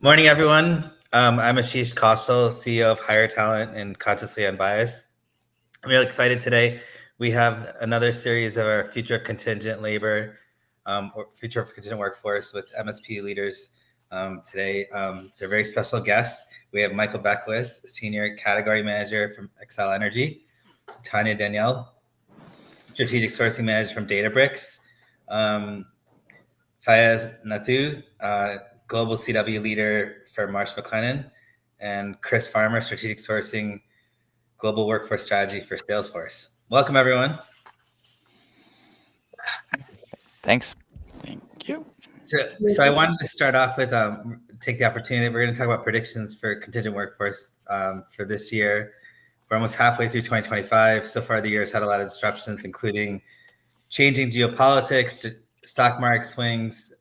Morning, everyone. I'm Ashish Kaushal, CEO of HireTalent and Consciously Unbiased. I'm really excited today. We have another series of our Future of Contingent Labor, or Future of Contingent Workforce with MSP leaders today. They're very special guests. We have Michael Beckwith, Senior Category Manager from Xcel Energy, Tania Danielle, Strategic Sourcing Manager from Databricks, Fayez Nathoo, Global CW Leader for Marsh McLennan, and Chris Farmer, Strategic Sourcing, Global Workforce Strategy for Salesforce. Welcome, everyone. Thanks. Thank you. So I wanted to start off with take the opportunity. We're going to talk about predictions for contingent workforce for this year. We're almost halfway through 2025. So far, the year has had a lot of disruptions, including changing geopolitics, stock market swings,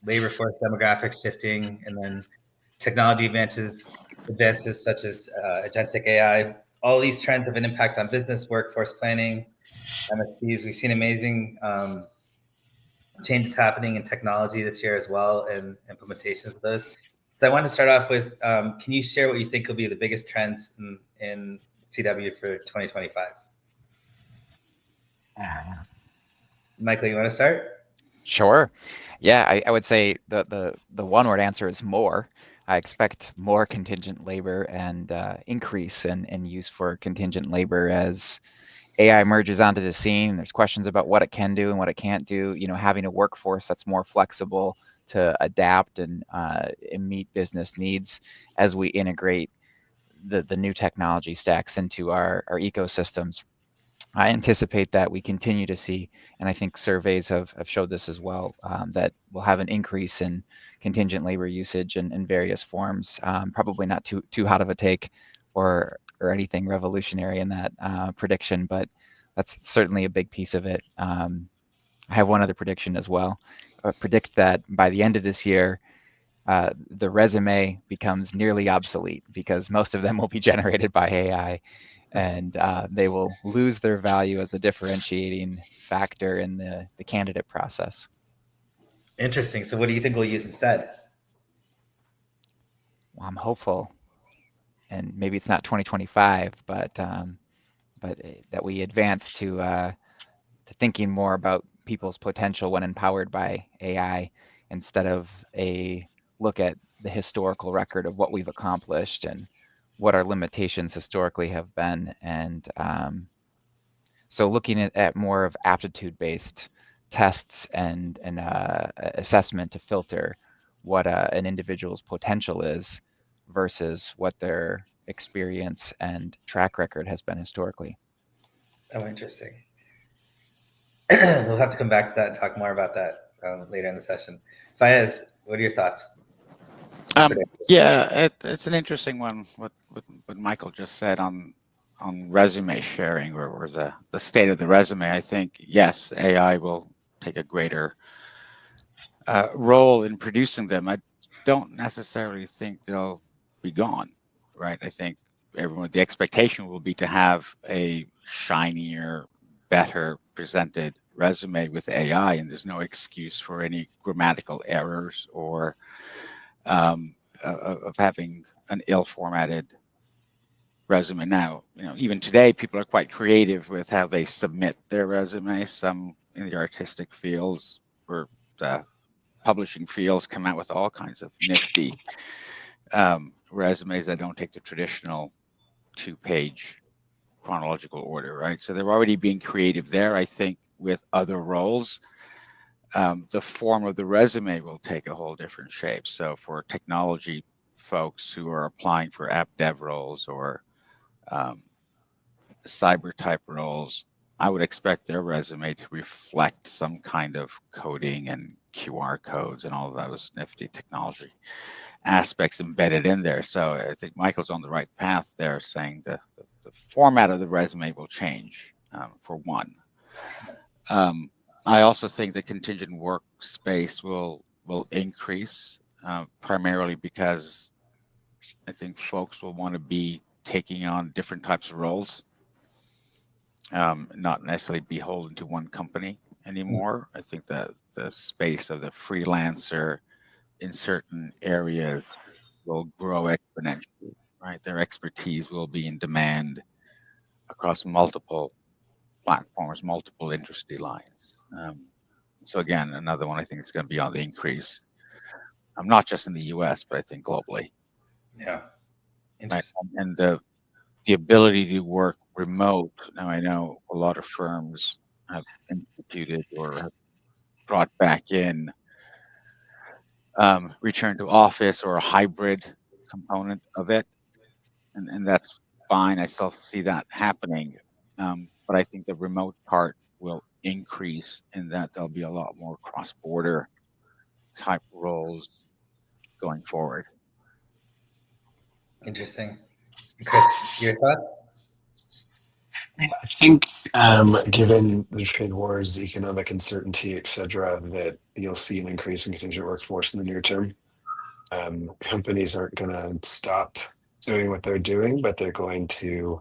labor force demographics shifting, and then technology advances such as agentic AI. All these trends have an impact on business, workforce planning, MSPs. We've seen amazing changes happening in technology this year as well, and implementations of those. So I want to start off with, can you share what you think will be the biggest trends in CW for 2025? Michael, you want to start? Sure. Yeah, I would say the one-word answer is more. I expect more contingent labor and increase in use for contingent labor as AI emerges onto the scene. There's questions about what it can do and what it can't do. You know, having a workforce that's more flexible to adapt and meet business needs as we integrate the new technology stacks into our ecosystems. I anticipate that we continue to see, and I think surveys have showed this as well, that we'll have an increase in contingent labor usage in various forms. Probably not too hot of a take or anything revolutionary in that prediction, but that's certainly a big piece of it. I have one other prediction as well. I predict that by the end of this year, the resume becomes nearly obsolete because most of them will be generated by AI, and they will lose their value as a differentiating factor in the candidate process. Interesting. So what do you think we'll use instead? Well, I'm hopeful, and maybe it's not 2025, but that we advance to thinking more about people's potential when empowered by AI instead of a look at the historical record of what we've accomplished and what our limitations historically have been. And so looking at more of aptitude-based tests and assessment to filter what an individual's potential is versus what their experience and track record has been historically. Oh, interesting. We'll have to come back to that and talk more about that later in the session. Fayez, what are your thoughts? Yeah, it's an interesting one. What Michael just said on resume sharing or the state of the resume. I think yes, AI will take a greater role in producing them. I don't necessarily think they'll be gone, right? I think the expectation will be to have a shinier, better presented resume with AI, and there's no excuse for any grammatical errors or of having an ill-formatted resume. Now, even today, people are quite creative with how they submit their resume. Some in the artistic fields or the publishing fields come out with all kinds of nifty resumes that don't take the traditional 2-page chronological order, right? So they're already being creative there. I think with other roles, the form of the resume will take a whole different shape. So for technology folks who are applying for app dev roles or cyber type roles, I would expect their resume to reflect some kind of coding and QR codes and all those nifty technology aspects embedded in there. So I think Michael's on the right path there, saying the format of the resume will change for one. I also think the contingent workspace will increase primarily because I think folks will want to be taking on different types of roles, not necessarily beholden to one company anymore. I think that the space of the freelancer in certain areas will grow exponentially, right? Their expertise will be in demand across multiple platforms, multiple industry lines. So again, another one I think is going to be on the increase. Not just in the U.S., but I think globally. Yeah, Right? interesting. And the ability to work remote. Now I know a lot of firms have instituted or have brought back in return to office or a hybrid component of it, and that's fine. I still see that happening, but I think the remote part will increase in that there'll be a lot more cross-border type roles going forward. Interesting. Chris, your thoughts? I think, given the trade wars, economic uncertainty, et cetera, that you'll see an increase in contingent workforce in the near term. Companies aren't going to stop doing what they're doing, but they're going to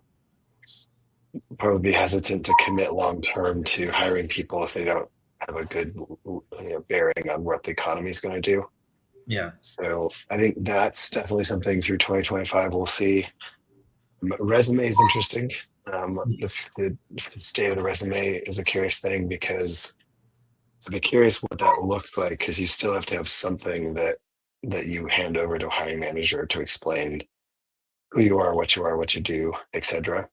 probably be hesitant to commit long term to hiring people if they don't have a good bearing on what the economy is going to do. Yeah. So I think that's definitely something through 2025 we'll see. Resume is interesting. The state of the resume is a curious thing because I'd be curious what that looks like, because you still have to have something that you hand over to a hiring manager to explain who you are, what you do, etc.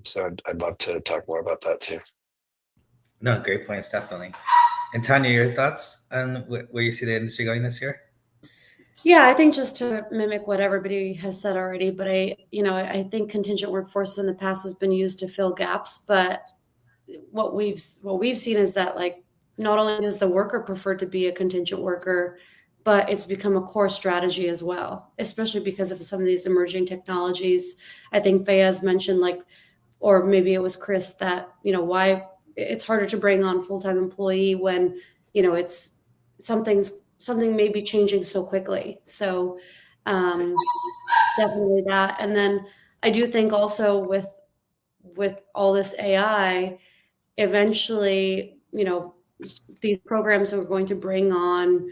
So I'd love to talk more about that too. No, great points, definitely. And Tanya, your thoughts on where you see the industry going this year? Yeah, I think just to mimic what everybody has said already, but I think contingent workforce in the past has been used to fill gaps, but what we've seen is that, like, not only does the worker prefer to be a contingent worker, but it's become a core strategy as well, especially because of some of these emerging technologies. I think Fayez mentioned, like, or maybe it was Chris, that, why it's harder to bring on full-time employee when, it's something may be changing so quickly. So definitely that. And then I do think also with all this AI, eventually, these programs are going to bring on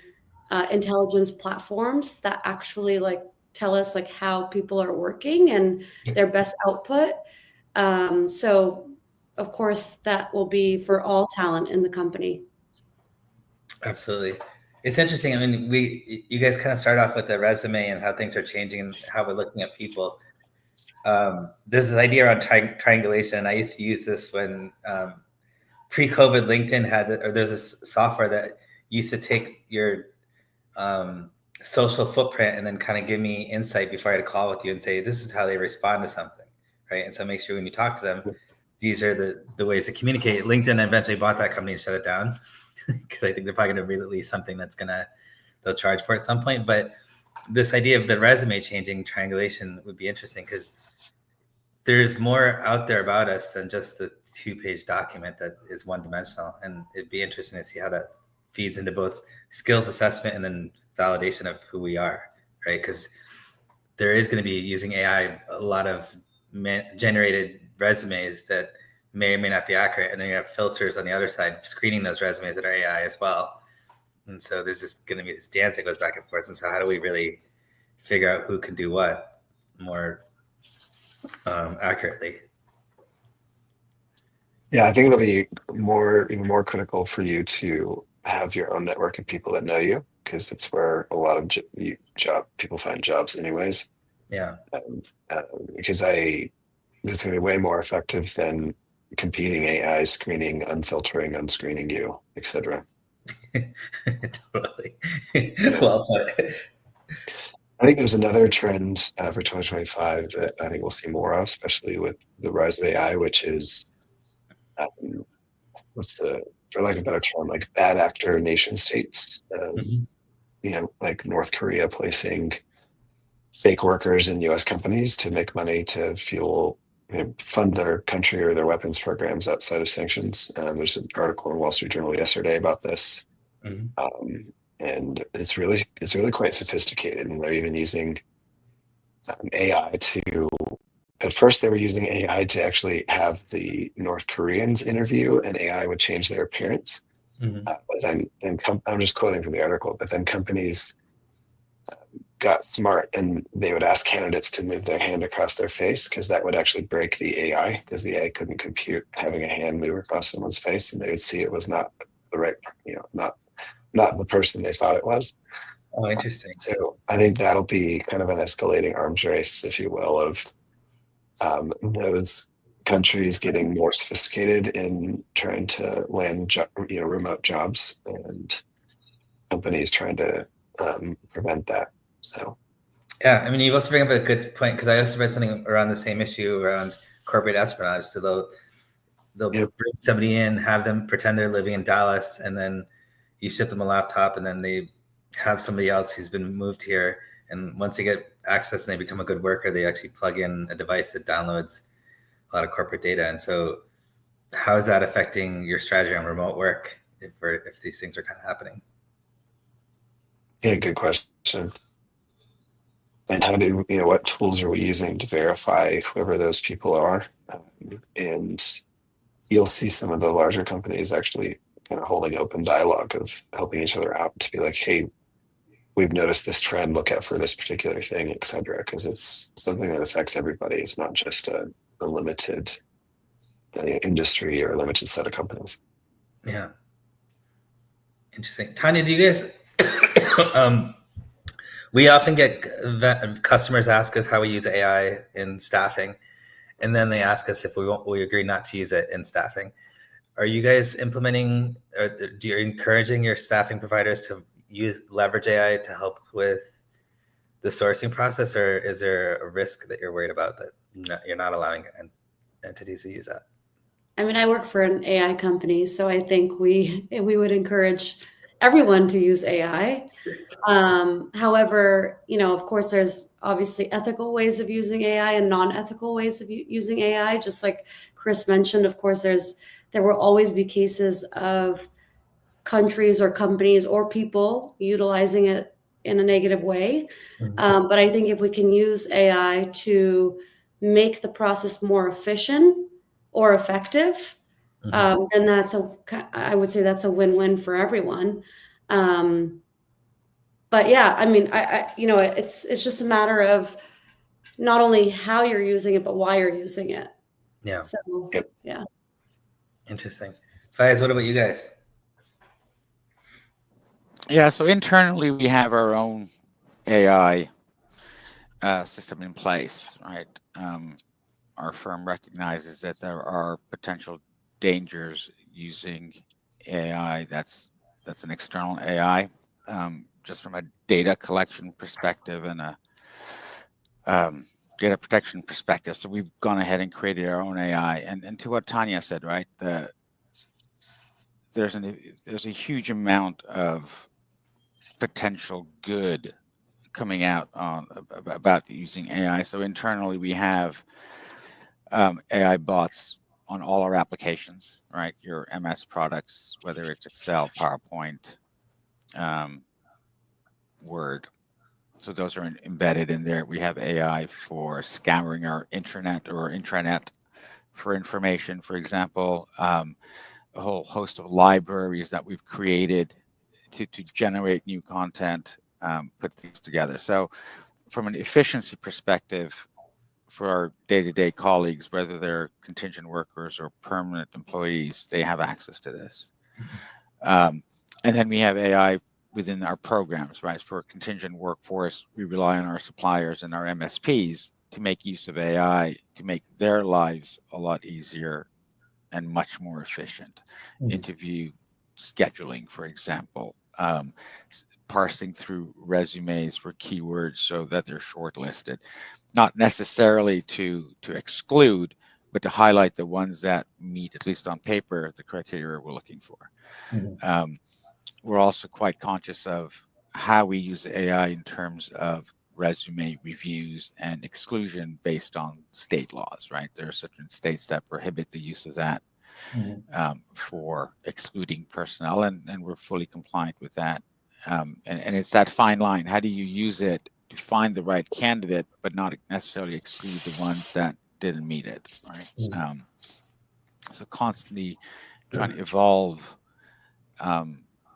intelligence platforms that actually, like, tell us, like, how people are working and their best output. So of course that will be for all talent in the company. Absolutely. It's interesting. I mean, you guys kind of start off with the resume and how things are changing and how we're looking at people. There's this idea around triangulation. I used to use this when pre-COVID LinkedIn there's this software that used to take your social footprint and then kind of give me insight before I had a call with you and say, this is how they respond to something, right? And so make sure when you talk to them, these are the ways to communicate. LinkedIn eventually bought that company and shut it down because I think they're probably going to release something that's they'll charge for at some point. But this idea of the resume changing triangulation would be interesting because there's more out there about us than just the 2-page document that is one-dimensional. And it'd be interesting to see how that feeds into both skills assessment and then validation of who we are, right? Because there is going to be, using AI, a lot of generated resumes that may or may not be accurate. And then you have filters on the other side screening those resumes that are AI as well. And so there's going to be this dance that goes back and forth. And so how do we really figure out who can do what more accurately? Yeah, I think it'll be even more critical for you to have your own network of people that know you, because that's where a lot of people find jobs anyways. Yeah. Because it's going to be way more effective than competing AI screening, unfiltering, unscreening you, etc. Totally. Well put. I think there's another trend for 2025 that I think we'll see more of, especially with the rise of AI, which is for lack of a better term, like bad actor nation states. Like North Korea placing fake workers in U.S. companies to make money to fund their country or their weapons programs outside of sanctions. There's an article in Wall Street Journal yesterday about this. And it's really quite sophisticated, and they're even using AI to. At first, they were using AI to actually have the North Koreans interview, and AI would change their appearance. But then I'm just quoting from the article. But then companies got smart and they would ask candidates to move their hand across their face because that would actually break the AI because the AI couldn't compute having a hand move across someone's face, and they would see it was not the right, not the person they thought it was. Oh, interesting. So I think that'll be kind of an escalating arms race, if you will, of those countries getting more sophisticated in trying to land remote jobs, and companies trying to prevent that. So yeah, I mean, you also bring up a good point because I also read something around the same issue around corporate espionage. So they'll bring somebody in, have them pretend they're living in Dallas, and then you ship them a laptop, and then they have somebody else who's been moved here. And once they get access and they become a good worker, they actually plug in a device that downloads a lot of corporate data. And so, how is that affecting your strategy on remote work if these things are kind of happening? Yeah, good question. And what tools are we using to verify whoever those people are? And you'll see some of the larger companies actually kind of holding open dialogue of helping each other out to be like, hey, we've noticed this trend, look out for this particular thing, et cetera, because it's something that affects everybody. It's not just a limited industry or a limited set of companies. Yeah. Interesting. Tania, do you guys, we often get customers ask us how we use AI in staffing, and then they ask us if we agree not to use it in staffing. Are you guys implementing, or do you encouraging your staffing providers to leverage AI to help with the sourcing process, or is there a risk that you're worried about that you're not allowing entities to use that? I mean, I work for an AI company, so I think we would encourage everyone to use AI. However, of course, there's obviously ethical ways of using AI and non-ethical ways of using AI. Just like Chris mentioned, of course, there will always be cases of countries or companies or people utilizing it in a negative way. Mm-hmm. But I think if we can use AI to make the process more efficient or effective, then I would say that's a win-win for everyone. But yeah, I mean, it's just a matter of not only how you're using it, but why you're using it. Yeah. So, yeah. Interesting. Fayez, what about you guys? Yeah, so internally we have our own AI system in place, right? Our firm recognizes that there are potential dangers using AI. That's an external AI, just from a data collection perspective and a data protection perspective. So we've gone ahead and created our own AI. And to what Tania said, right? There's a huge amount of potential good coming out about using AI. So internally we have AI bots on all our applications, right? Your MS products, whether it's Excel, PowerPoint, Word. So those are embedded in there. We have AI for scouring our intranet for information, for example, a whole host of libraries that we've created to generate new content, put things together. So from an efficiency perspective, for our day-to-day colleagues, whether they're contingent workers or permanent employees, they have access to this. And then we have AI within our programs, right? For contingent workforce, we rely on our suppliers and our MSPs to make use of AI to make their lives a lot easier and much more efficient. Interview scheduling, for example, parsing through resumes for keywords so that they're shortlisted. Not necessarily to exclude, but to highlight the ones that meet, at least on paper, the criteria we're looking for. We're also quite conscious of how we use AI in terms of resume reviews and exclusion based on state laws, right? There are certain states that prohibit the use of that for excluding personnel, and we're fully compliant with that. And it's that fine line. How do you use it to find the right candidate, but not necessarily exclude the ones that didn't meet it, right? So constantly trying to evolve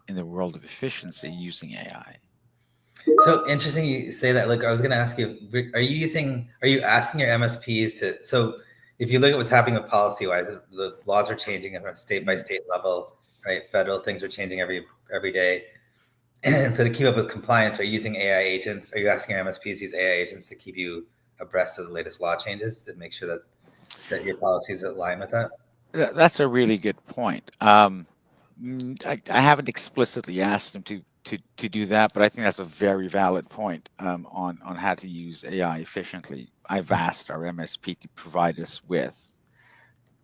in the world of efficiency using AI. So interesting you say that. Look, I was going to ask you, are you asking your MSPs to, so if you look at what's happening with policy wise, the laws are changing at a state by state level, right? Federal things are changing every day. And so to keep up with compliance, are you using AI agents? Are you asking your MSPs to use AI agents to keep you abreast of the latest law changes to make sure that your policies align with that? That's a really good point. I haven't explicitly asked them to do that, but I think that's a very valid point on how to use AI efficiently. I've asked our MSP to provide us with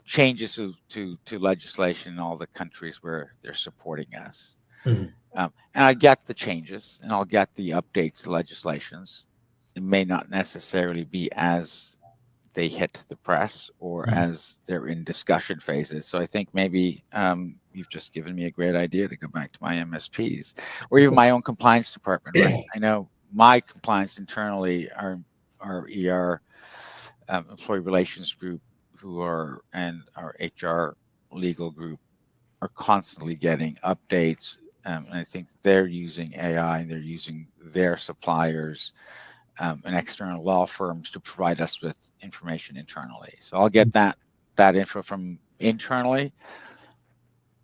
changes to legislation in all the countries where they're supporting us. Mhm. And I get the changes and I'll get the updates to legislations. It may not necessarily be as they hit the press or as they're in discussion phases. So I think maybe you've just given me a great idea to go back to my MSPs or even my own compliance department, right? I know my compliance internally, our ER employee relations group and our HR legal group are constantly getting updates. And I think they're using AI and they're using their suppliers and external law firms to provide us with information internally. So I'll get that info from internally,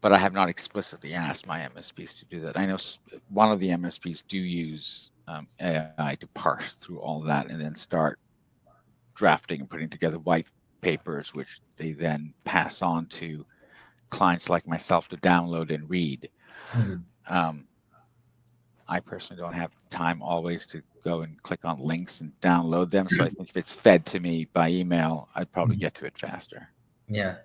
but I have not explicitly asked my MSPs to do that. I know one of the MSPs do use AI to parse through all that and then start drafting and putting together white papers, which they then pass on to clients like myself to download and read. I personally don't have time always to go and click on links and download them. So I think if it's fed to me by email, I'd probably get to it faster. Yeah.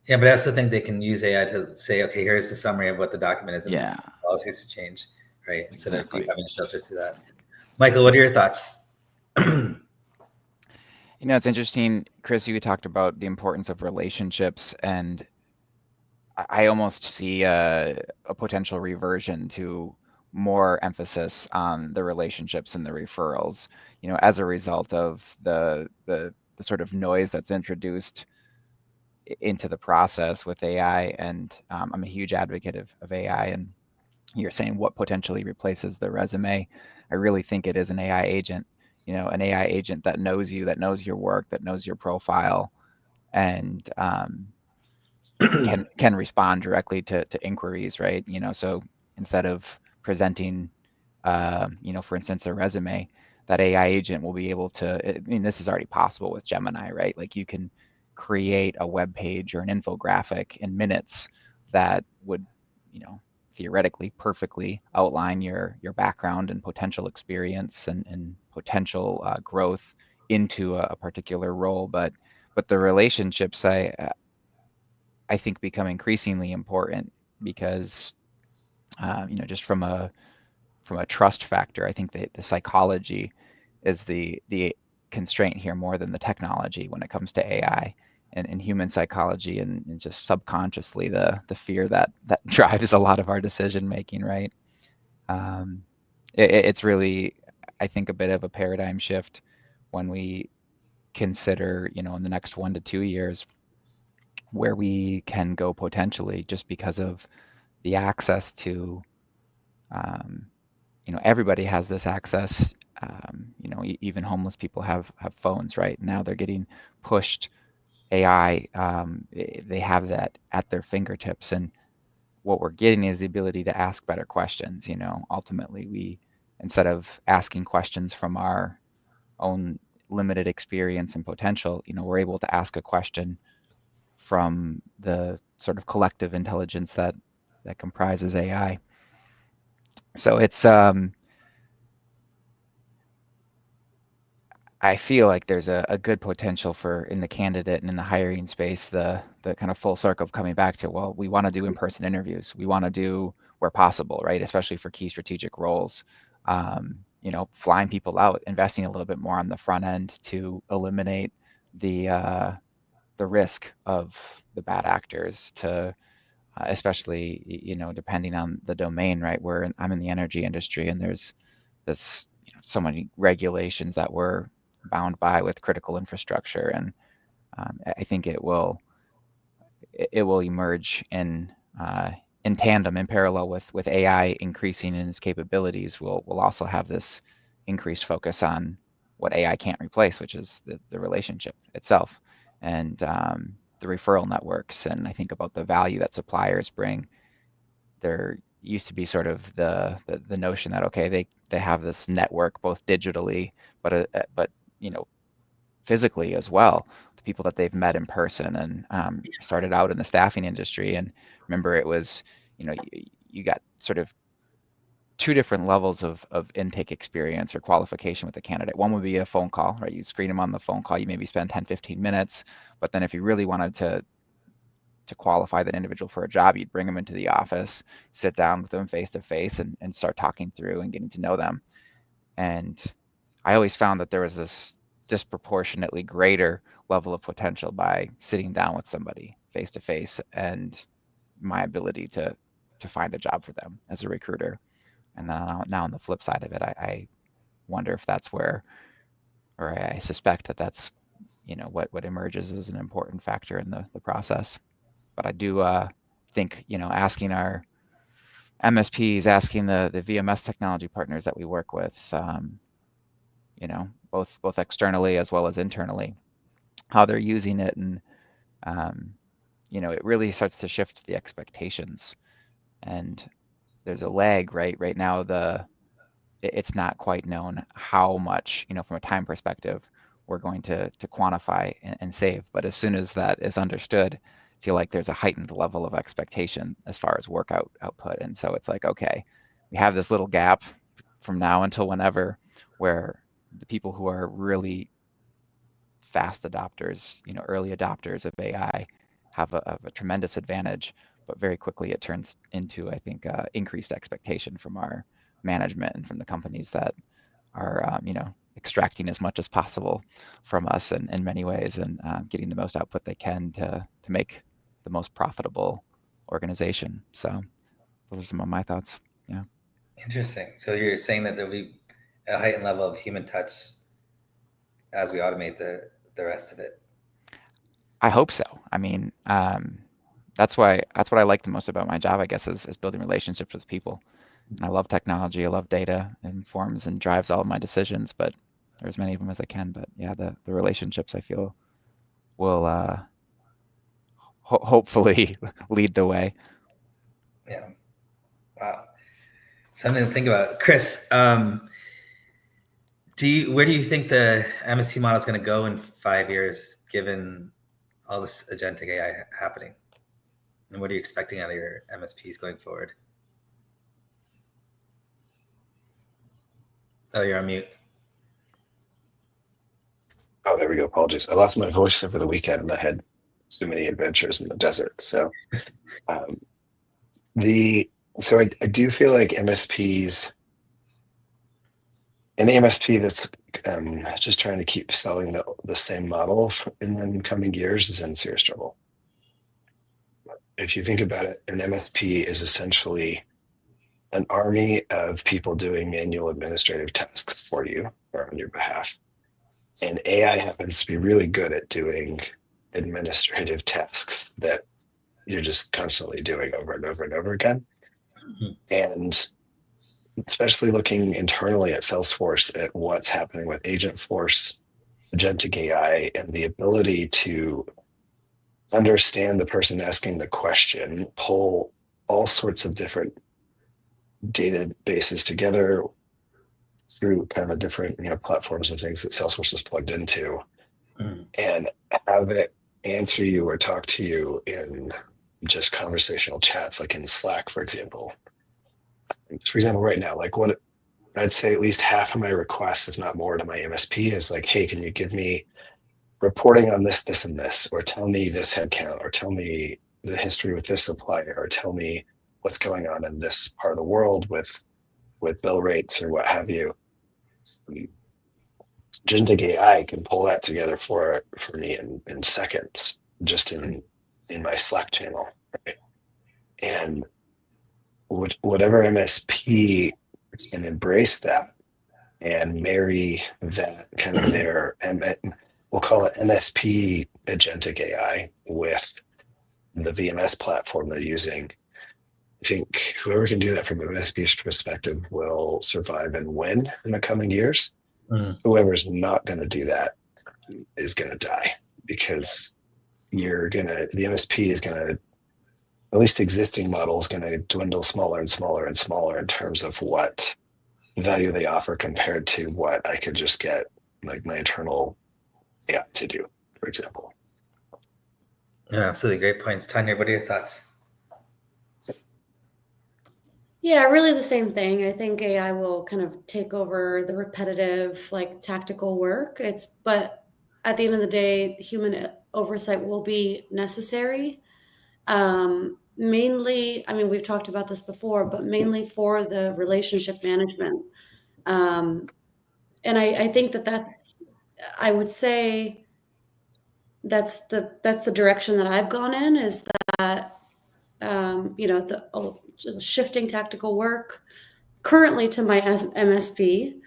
Yeah, but I also think they can use AI to say, okay, here's the summary of what the document is and Yeah. the policies to change, right? Instead of Exactly. you having to filter through that. Michael, what are your thoughts? You know, it's interesting, Chris, you talked about the importance of relationships, and I almost see a potential reversion to more emphasis on the relationships and the referrals, you know, as a result of the sort of noise that's introduced into the process with AI. And I'm a huge advocate of AI, and you're saying what potentially replaces the resume. I really think it is an AI agent, you know, an AI agent that knows you, that knows your work, that knows your profile, and can respond directly to inquiries, right? You know, so instead of presenting, you know, for instance, a resume, that AI agent will be able to, I mean, this is already possible with Gemini, right? Like you can create a web page or an infographic in minutes that would, you know, theoretically perfectly outline your background and potential experience and potential growth into a particular role. But the relationships, I think become increasingly important because, you know, just from a trust factor, I think the psychology is the constraint here more than the technology when it comes to AI and human psychology and just subconsciously the fear that drives a lot of our decision making, right? It's really, I think, a bit of a paradigm shift when we consider, you know, in the next 1 to 2 years where we can go potentially just because of the access to, you know, everybody has this access. You know, even homeless people have phones, right? Now they're getting pushed AI. They have that at their fingertips, and what we're getting is the ability to ask better questions. You know, ultimately, we, instead of asking questions from our own limited experience and potential, you know, we're able to ask a question from the sort of collective intelligence that comprises AI. So it's I feel like there's a good potential for, in the candidate and in the hiring space, the kind of full circle of coming back to, well, we want to do in-person interviews. We want to do where possible, right? Especially for key strategic roles. You know, flying people out, investing a little bit more on the front end to eliminate the risk of the bad actors, to especially, you know, depending on the domain, right? I'm in the energy industry, and there's this, you know, so many regulations that we're bound by with critical infrastructure, and I think it will emerge in in tandem, in parallel with AI increasing in its capabilities, we'll also have this increased focus on what AI can't replace, which is the relationship itself, and the referral networks. And I think about the value that suppliers bring. There used to be sort of the notion that, okay, they have this network both digitally, but physically as well, the people that they've met in person. And started out in the staffing industry, and remember it was, you got sort of two different levels of intake experience or qualification with a candidate. One would be a phone call, right? You screen them on the phone call, you maybe spend 10, 15 minutes, but then if you really wanted to qualify that individual for a job, you'd bring them into the office, sit down with them face to face, and start talking through and getting to know them. And I always found that there was this disproportionately greater level of potential by sitting down with somebody face to face, and my ability to find a job for them as a recruiter. And then now on the flip side of it, I wonder if that's where, or I suspect that that's, what emerges as an important factor in the process. But I do think, asking our MSPs, asking the VMS technology partners that we work with, both externally as well as internally, how they're using it. And, it really starts to shift the expectations. And there's a lag, right? Right now, it's not quite known how much, from a time perspective, we're going to quantify and save. But as soon as that is understood, I feel like there's a heightened level of expectation as far as work output. And so it's like, okay, we have this little gap from now until whenever, where the people who are really fast adopters, early adopters of AI have a tremendous advantage, but very quickly it turns into, I think, increased expectation from our management and from the companies that are, extracting as much as possible from us in many ways, and getting the most output they can to make the most profitable organization. So those are some of my thoughts. Yeah. Interesting. So you're saying that there'll be a heightened level of human touch as we automate the rest of it. I hope so. I mean, that's what I like the most about my job, I guess, is building relationships with people. And I love technology. I love data. It informs and drives all of my decisions, but there's as many of them as I can. But yeah, the relationships, I feel, will hopefully lead the way. Yeah. Wow. Something to think about. Chris, where do you think the MSP model is going to go in 5 years, given all this agentic AI happening? And what are you expecting out of your MSPs going forward? Oh, you're on mute. Oh, there we go. Apologies. I lost my voice over the weekend and I had too many adventures in the desert. So I do feel like MSPs, any MSP that's just trying to keep selling the same model in the coming years is in serious trouble. If you think about it, an MSP is essentially an army of people doing manual administrative tasks for you or on your behalf. And AI happens to be really good at doing administrative tasks that you're just constantly doing over and over and over again. Mm-hmm. And especially looking internally at Salesforce at what's happening with Agentforce, agentic AI, and the ability to understand the person asking the question, pull all sorts of different databases together through kind of different platforms and things that Salesforce is plugged into, and have it answer you or talk to you in just conversational chats, like in Slack, for example. For example, right now, like what I'd say at least half of my requests, if not more, to my MSP is like, hey, can you give me reporting on this, this, and this, or tell me this headcount, or tell me the history with this supplier, or tell me what's going on in this part of the world with bill rates or what have you. Agentic AI can pull that together for me in seconds, just in my Slack channel. Right? And whatever MSP can embrace that and marry that kind of their, we'll call it MSP agentic AI with the VMS platform they're using, I think whoever can do that from an MSP's perspective will survive and win in the coming years. Whoever's not going to do that is going to die, because the MSP is going to, at least the existing model is going to dwindle smaller and smaller and smaller in terms of what value they offer compared to what I could just get like my internal AI to do, for example. Yeah, absolutely. Great points. Tania, what are your thoughts? Yeah, really the same thing. I think AI will kind of take over the repetitive, like tactical work. But at the end of the day, human oversight will be necessary. Mainly, I mean, we've talked about this before, but mainly for the relationship management. And I think I would say that's the direction that I've gone in, is that, shifting tactical work currently to my MSP.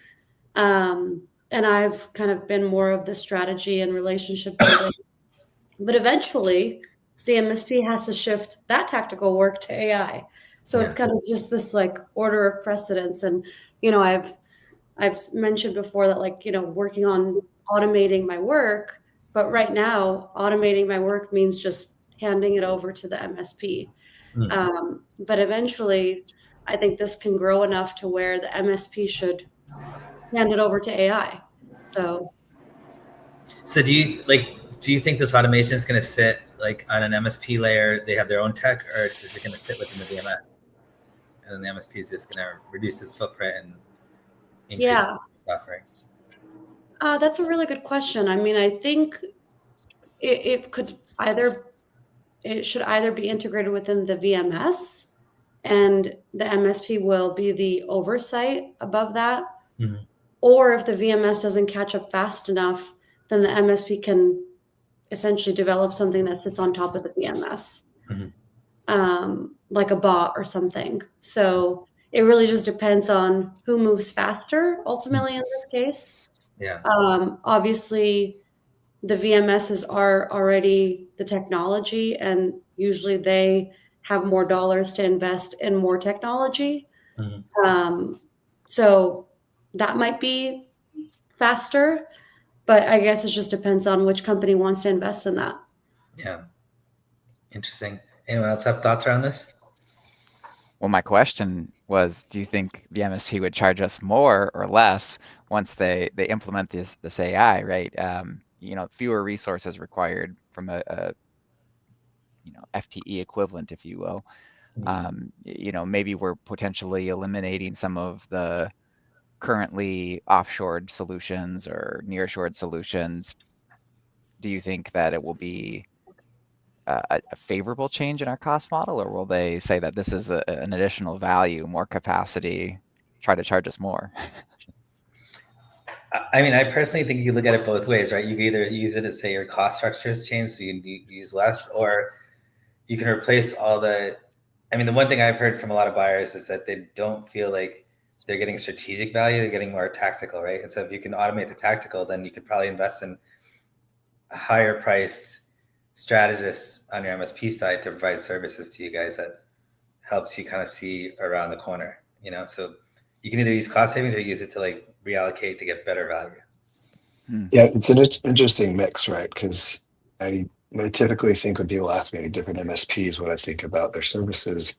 And I've kind of been more of the strategy and relationship building. But eventually, the MSP has to shift that tactical work to AI. So it's kind of just this like order of precedence. And, I've mentioned before that, like, working on automating my work, but right now automating my work means just handing it over to the MSP. But eventually, I think this can grow enough to where the MSP should hand it over to AI. So do you think this automation is going to sit like on an MSP layer? They have their own tech, or is it going to sit within the VMS? And then the MSP is just going to reduce its footprint and increase its offering? That's a really good question. I mean, I think it should either be integrated within the VMS, and the MSP will be the oversight above that. Or if the VMS doesn't catch up fast enough, then the MSP can essentially develop something that sits on top of the VMS, like a bot or something. So it really just depends on who moves faster, ultimately, in this case. Yeah. Obviously, the VMSs are already the technology, and usually they have more dollars to invest in more technology. So that might be faster, but I guess it just depends on which company wants to invest in that. Yeah. Interesting. Anyone else have thoughts around this? Well, my question was, do you think the MSP would charge us more or less once they implement this AI, right? Fewer resources required from a FTE equivalent, if you will. Maybe we're potentially eliminating some of the currently offshored solutions or nearshored solutions. Do you think that it will be a favorable change in our cost model, or will they say that this is an additional value, more capacity, try to charge us more? I mean, I personally think you look at it both ways, right? You can either use it to say your cost structure has changed, so you can use less, or you can replace all the. I mean, the one thing I've heard from a lot of buyers is that they don't feel like they're getting strategic value; they're getting more tactical, right? And so, if you can automate the tactical, then you could probably invest in higher priced strategists on your MSP side to provide services to you guys that helps you kind of see around the corner. So you can either use cost savings or use it to like reallocate to get better value. Yeah, it's an interesting mix, right? Because I typically think when people ask me different MSPs what I think about their services,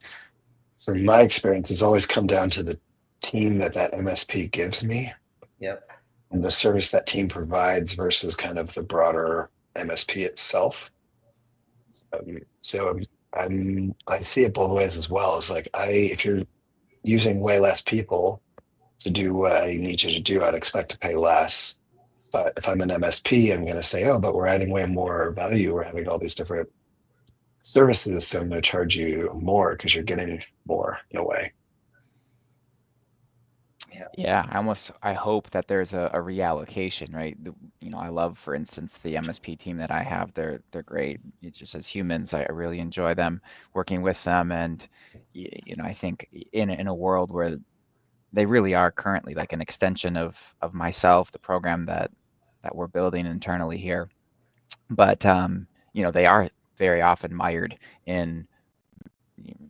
from my experience, it's always come down to the team that MSP gives me. Yep. And the service that team provides versus kind of the broader MSP itself. So I see it both ways as well. It's like if you're using way less people to do what I need you to do, I'd expect to pay less. But if I'm an MSP, I'm going to say, oh, but we're adding way more value. We're having all these different services, so I'm going to charge you more because you're getting more in a way. Yeah, I hope that there's a reallocation, right? I love, for instance, the MSP team that I have. They're great. It's just, as humans, I really enjoy them, working with them, and I think in a world where they really are currently like an extension of myself, the program that we're building internally here. But they are very often mired in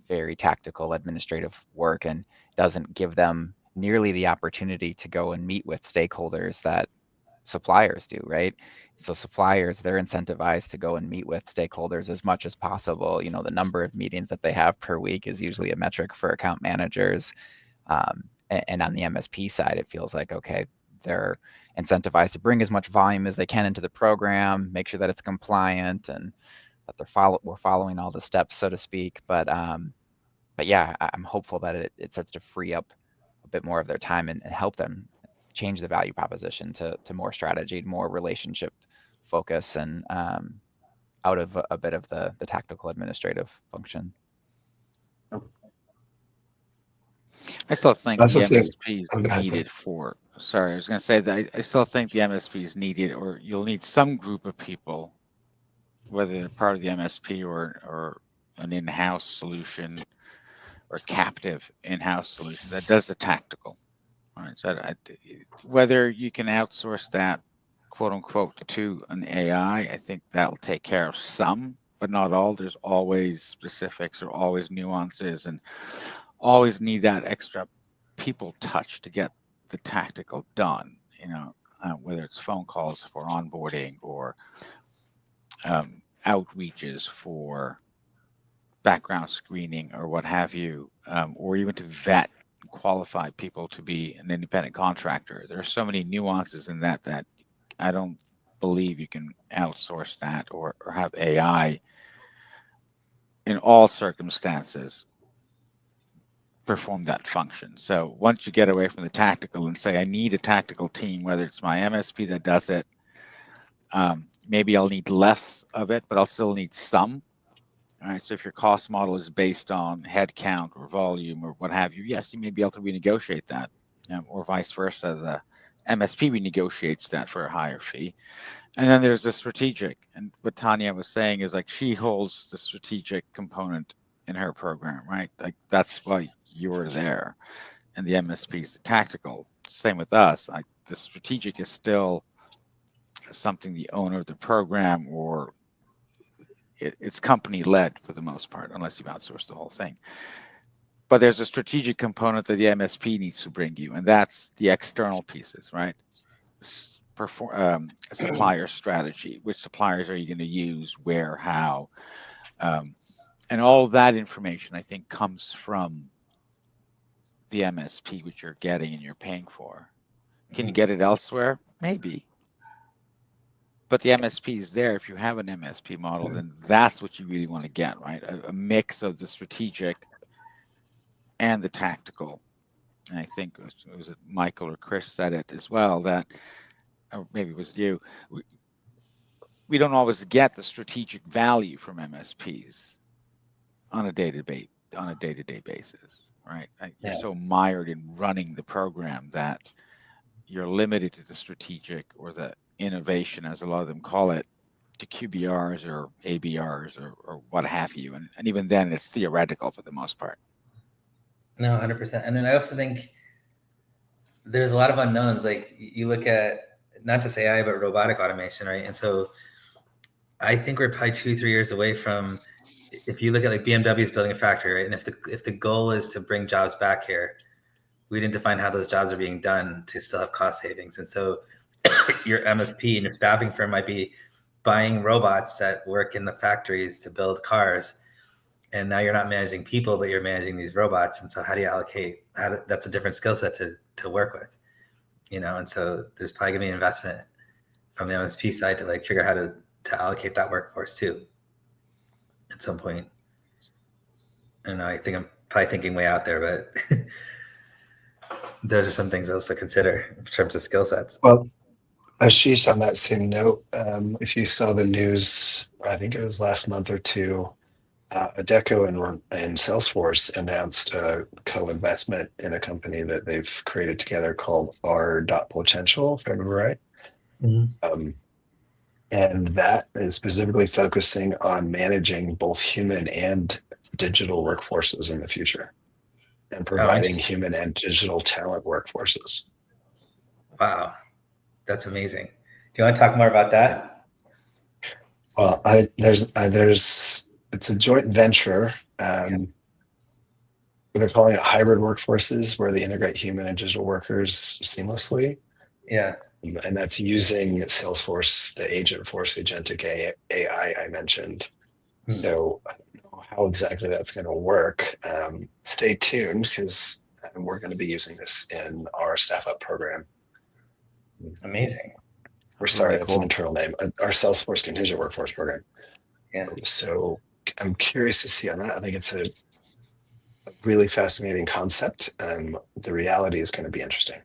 very tactical administrative work and doesn't give them nearly the opportunity to go and meet with stakeholders that suppliers do, right? So suppliers, they're incentivized to go and meet with stakeholders as much as possible. You know, the number of meetings that they have per week is usually a metric for account managers. And on the MSP side, it feels like, okay, they're incentivized to bring as much volume as they can into the program, make sure that it's compliant and that we're following all the steps, so to speak. But yeah, I'm hopeful that it starts to free up a bit more of their time and help them change the value proposition to more strategy, more relationship focus, and out of a bit of the tactical administrative function. I still think That's the the thing. MSP is Okay. needed for. Sorry, I was going to say that I still think the MSP is needed, or you'll need some group of people, whether they're part of the MSP or an in-house solution or captive in-house solution that does the tactical. All right, so whether you can outsource that, quote unquote, to an AI, I think that'll take care of some, but not all. There's always specifics or always nuances, and always need that extra people touch to get the tactical done. You know, whether it's phone calls for onboarding or outreaches for background screening or what have you, or even to vet qualify people to be an independent contractor. There are so many nuances in that I don't believe you can outsource that or have AI in all circumstances perform that function. So once you get away from the tactical and say, I need a tactical team, whether it's my MSP that does it, maybe I'll need less of it, but I'll still need some. All right. So if your cost model is based on headcount or volume or what have you, yes, you may be able to renegotiate that, or vice versa. The MSP renegotiates that for a higher fee. And then there's the strategic. And what Tania was saying is like she holds the strategic component in her program, right? Like that's why you're there. And the MSP is the tactical. Same with us. The strategic is still something the owner of the program or it's company led for the most part, unless you outsource the whole thing. But there's a strategic component that the MSP needs to bring you, and that's the external pieces, right? Supplier strategy. Which suppliers are you going to use? Where? How? And all that information, I think, comes from the MSP, which you're getting and you're paying for. Can you get it elsewhere? Maybe. But the MSP is there. If you have an MSP model, then that's what you really want to get, right? A mix of the strategic and the tactical. And I think it was Michael or Chris said it as well, that, or maybe it was you, we don't always get the strategic value from MSPs on a day-to-day basis, right? You're so mired in running the program that you're limited to the strategic or the innovation, as a lot of them call it, to QBRs or ABRs or what have you. And even then, it's theoretical for the most part. No, 100%. And then I also think there's a lot of unknowns. Like you look at not just AI, but robotic automation, right? And so I think we're probably 2-3 years away from, if you look at like BMW is building a factory, right? And if the goal is to bring jobs back here, we didn't define how those jobs are being done to still have cost savings. And so your MSP and your staffing firm might be buying robots that work in the factories to build cars. And now you're not managing people, but you're managing these robots. And so how do you allocate? That's a different skill set to work with, And so there's probably gonna be investment from the MSP side to like figure out how to allocate that workforce too at some point. I don't know. I think I'm probably thinking way out there, but those are some things else to consider in terms of skill sets. Well, Ashish, on that same note, if you saw the news, I think it was last month or two, Adecco and Salesforce announced a co-investment in a company that they've created together called R.Potential, if I remember right. Mm-hmm. And that is specifically focusing on managing both human and digital workforces in the future and providing human and digital talent workforces. Wow. That's amazing. Do you want to talk more about that? Well, it's a joint venture. they're calling it hybrid workforces, where they integrate human and digital workers seamlessly. Yeah. And that's using Salesforce, the Agentforce agentic AI I mentioned. So I don't know how exactly that's going to work. Stay tuned, because we're going to be using this in our Staff Up program. Amazing. We're sorry, Really that's cool. an internal name. Our Salesforce Contingent Workforce program. Yeah. So I'm curious to see on that. I think it's a really fascinating concept. The reality is going to be interesting.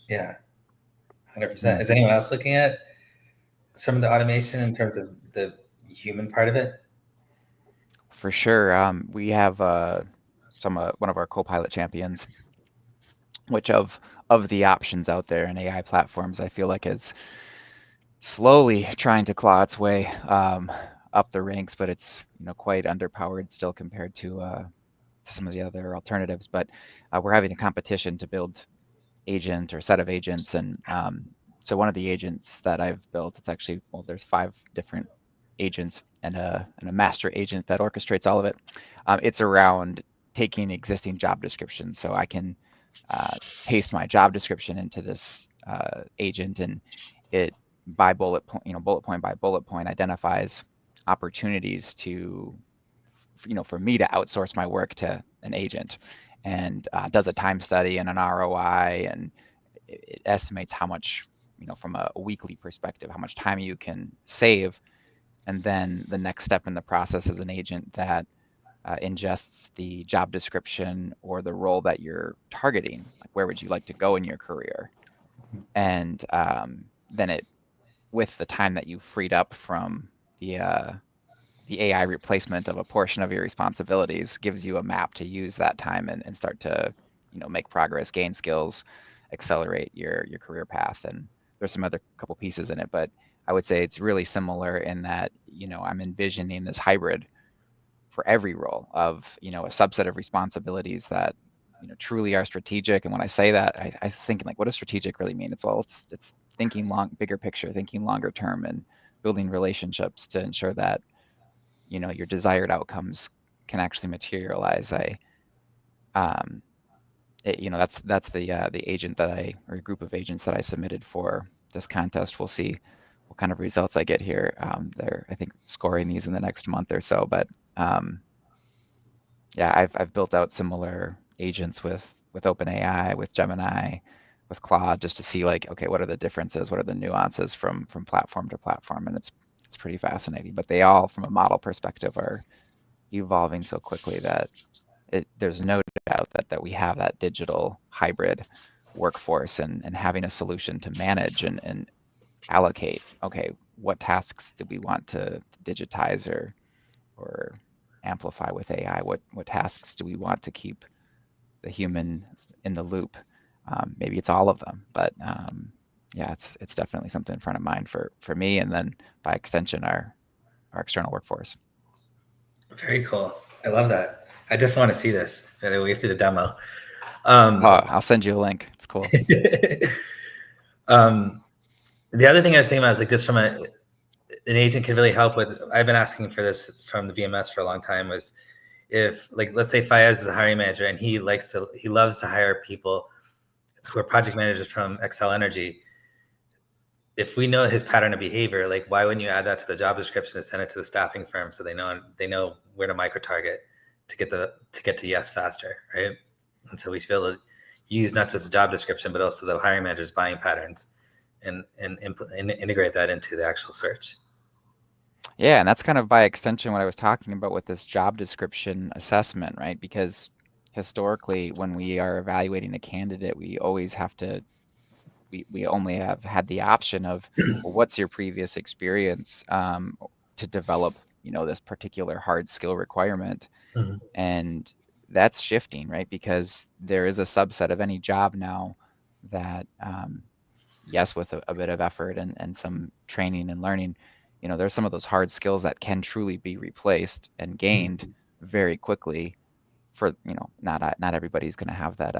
Yeah. 100%. Is anyone else looking at some of the automation in terms of the human part of it? For sure. We have one of our co-pilot champions, which of the options out there in AI platforms, I feel like is slowly trying to claw its way up the ranks, but it's quite underpowered still compared to some of the other alternatives. But we're having a competition to build agent or set of agents, and so one of the agents that I've built, it's actually, well, there's 5 different agents and a master agent that orchestrates all of it. It's around taking existing job descriptions, so I can paste my job description into this agent, and it by bullet point by bullet point identifies opportunities to for me to outsource my work to an agent, and does a time study and an ROI, and it estimates how much, from a weekly perspective, how much time you can save. And then the next step in the process is an agent that ingests the job description or the role that you're targeting, like where would you like to go in your career, and then it, with the time that you freed up from the AI replacement of a portion of your responsibilities, gives you a map to use that time and start to make progress, gain skills, accelerate your career path. And there's some other couple pieces in it, but I would say it's really similar in that I'm envisioning this hybrid for every role of a subset of responsibilities that truly are strategic. And when I say that, I think, like, what does strategic really mean? It's thinking bigger picture, thinking longer term, and building relationships to ensure that your desired outcomes can actually materialize. That's the agent or group of agents that I submitted for this contest. We'll see what kind of results I get here. They're, I think, scoring these in the next month or so. But yeah, I've built out similar agents with OpenAI, with Gemini, with Claude, just to see, like, okay, what are the differences? What are the nuances from platform to platform? And it's pretty fascinating. But they all, from a model perspective, are evolving so quickly that there's no doubt that we have that digital hybrid workforce, and having a solution to manage and allocate, okay, what tasks do we want to digitize or amplify with AI? What tasks do we want to keep the human in the loop? Maybe it's all of them, but yeah, it's definitely something in front of mind for me, and then by extension our external workforce. Very cool. I love that. I definitely want to see this. We have to do a demo. I'll send you a link. It's cool. The other thing I was thinking about is, like, just from an agent could really help with, I've been asking for this from the VMS for a long time, was if, like, let's say Fayez is a hiring manager and he loves to hire people who are project managers from Xcel Energy. If we know his pattern of behavior, like, why wouldn't you add that to the job description and send it to the staffing firm so they know where to micro target to get to yes faster, right? And so we should be able to use not just the job description, but also the hiring manager's buying patterns and integrate that into the actual search. Yeah, and that's kind of by extension what I was talking about with this job description assessment, right? Because historically, when we are evaluating a candidate, we always have to, we only have had the option of, well, what's your previous experience to develop, this particular hard skill requirement. Mm-hmm. And that's shifting, right? Because there is a subset of any job now that, yes, with a bit of effort and some training and learning, there's some of those hard skills that can truly be replaced and gained very quickly. For not everybody's going to have that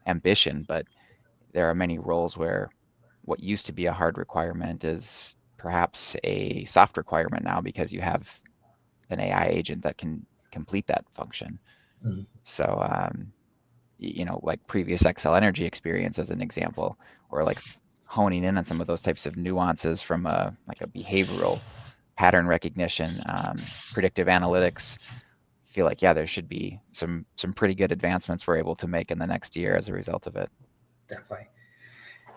ambition, but there are many roles where what used to be a hard requirement is perhaps a soft requirement now, because you have an AI agent that can complete that function. Mhm. So, like previous Xcel Energy experience as an example, or like honing in on some of those types of nuances from a behavioral pattern recognition, predictive analytics. Feel like, yeah, there should be some pretty good advancements we're able to make in the next year as a result of it. Definitely.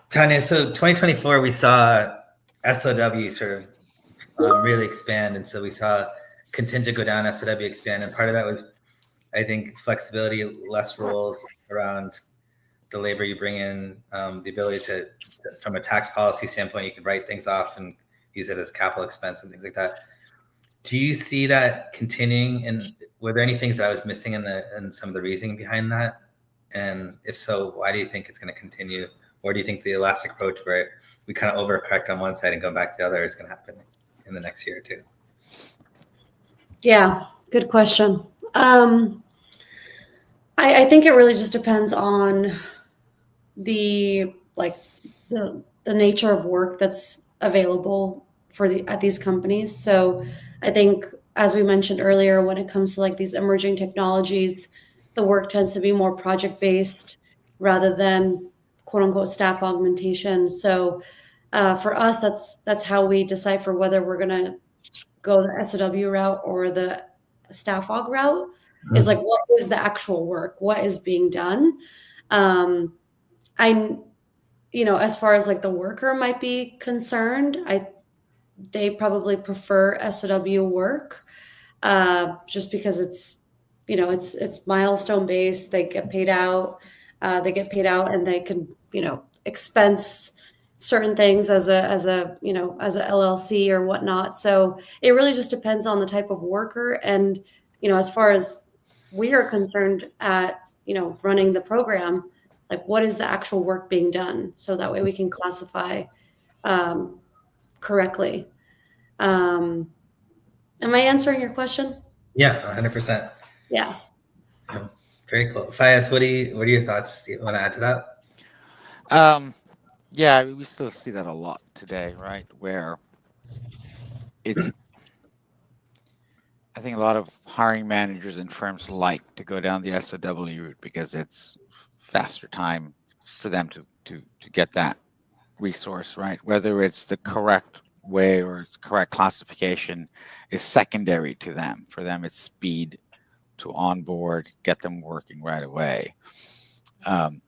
Tania, so 2024, we saw SOW sort of really expand. And so we saw contingent go down, SOW expand. And part of that was, I think, flexibility, less rules around the labor you bring in, the ability to, from a tax policy standpoint, you can write things off and use it as capital expense and things like that. Do you see that continuing? And were there any things that I was missing in some of the reasoning behind that? And if so, why do you think it's going to continue? Or do you think the elastic approach where we kind of overcorrect on one side and go back to the other is going to happen in the next year or two? Yeah, good question. I think it really just depends on the nature of work that's available at these companies. So I think, as we mentioned earlier, when it comes to like these emerging technologies, the work tends to be more project based rather than quote unquote staff augmentation. So for us, that's how we decipher whether we're going to go the SOW route or the staff aug route. Is like, what is the actual work? What is being done? I as far as like the worker might be concerned, they probably prefer SOW work, just because it's it's milestone based. They get paid out, and they can expense certain things as a LLC or whatnot. So it really just depends on the type of worker. And as far as we are concerned at running the program, like, what is the actual work being done, so that way we can classify correctly. Am I answering your question? Yeah, 100%. Yeah. Very cool. Fayez, what are your thoughts? Do you want to add to that? Yeah, we still see that a lot today, right? Where it's, I think a lot of hiring managers and firms like to go down the SOW route because it's faster time for them to get that resource, right? Whether it's the correct way or it's correct classification is secondary to them. For them, it's speed to onboard, get them working right away. And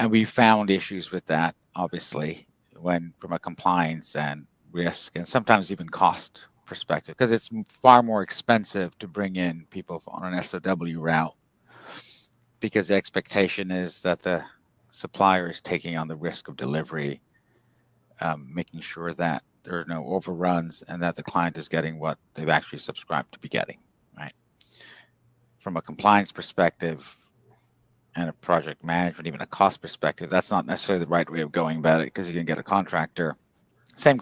we found issues with that, obviously, when from a compliance and risk and sometimes even cost perspective, because it's far more expensive to bring in people on an SOW route because the expectation is that the supplier is taking on the risk of delivery, making sure that there are no overruns and that the client is getting what they've actually subscribed to be getting, right? From a compliance perspective and a project management, even a cost perspective, that's not necessarily the right way of going about it, because you can get a contractor, same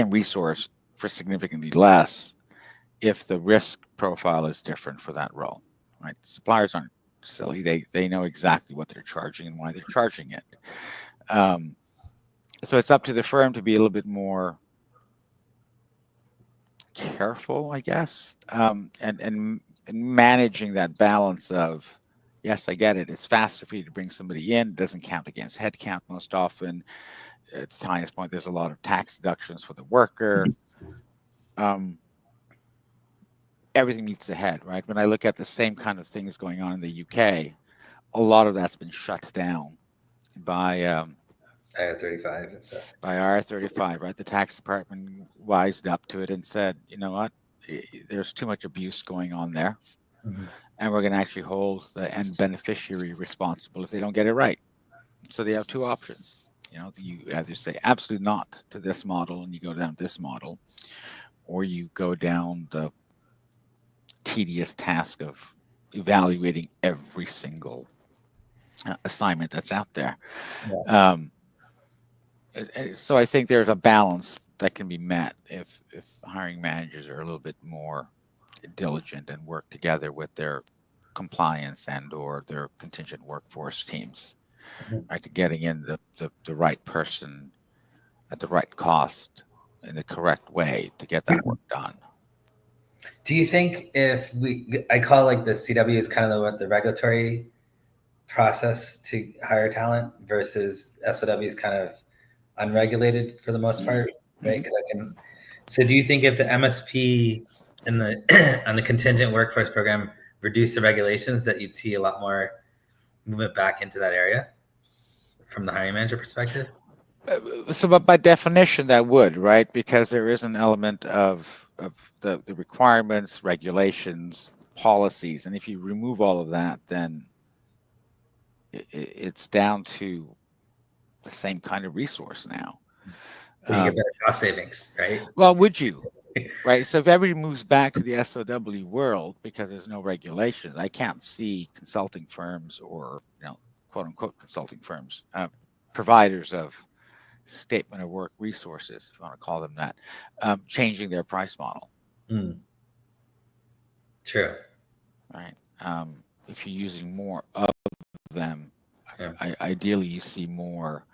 resource for significantly less if the risk profile is different for that role, right? Suppliers aren't silly. They know exactly what they're charging and why they're charging it. So it's up to the firm to be a little bit more careful, I guess, and managing that balance of, yes, I get it. It's faster for you to bring somebody in. It doesn't count against headcount most often. To Tania's point, there's a lot of tax deductions for the worker. Everything meets the head, right? When I look at the same kind of things going on in the UK, a lot of that's been shut down by IR35 and stuff. By IR35, right? The tax department wised up to it and said, you know what? There's too much abuse going on there. Mm-hmm. And we're going to actually hold the end beneficiary responsible if they don't get it right. So they have two options. You either say absolutely not to this model and you go down this model, or you go down the tedious task of evaluating every single assignment that's out there. Yeah. So I think there's a balance that can be met if hiring managers are a little bit more diligent and work together with their compliance and or their contingent workforce teams, right, to getting in the right person at the right cost in the correct way to get that work done. Do you think if I call like the CW is kind of the regulatory process to hire talent versus SOW is kind of unregulated for the most part, right? So do you think if the MSP and on the contingent workforce program reduce the regulations that you'd see a lot more movement back into that area from the hiring manager perspective? So, but by definition, that would, right? Because there is an element of the requirements, regulations, policies, and if you remove all of that, then it's down to the same kind of resource now. But you get better cost savings, right? Well, would you? Right. So if everybody moves back to the SOW world because there's no regulations, I can't see consulting firms or, quote unquote consulting firms, providers of statement of work resources, if you want to call them that, changing their price model. True. Right. If you're using more of them, ideally you see more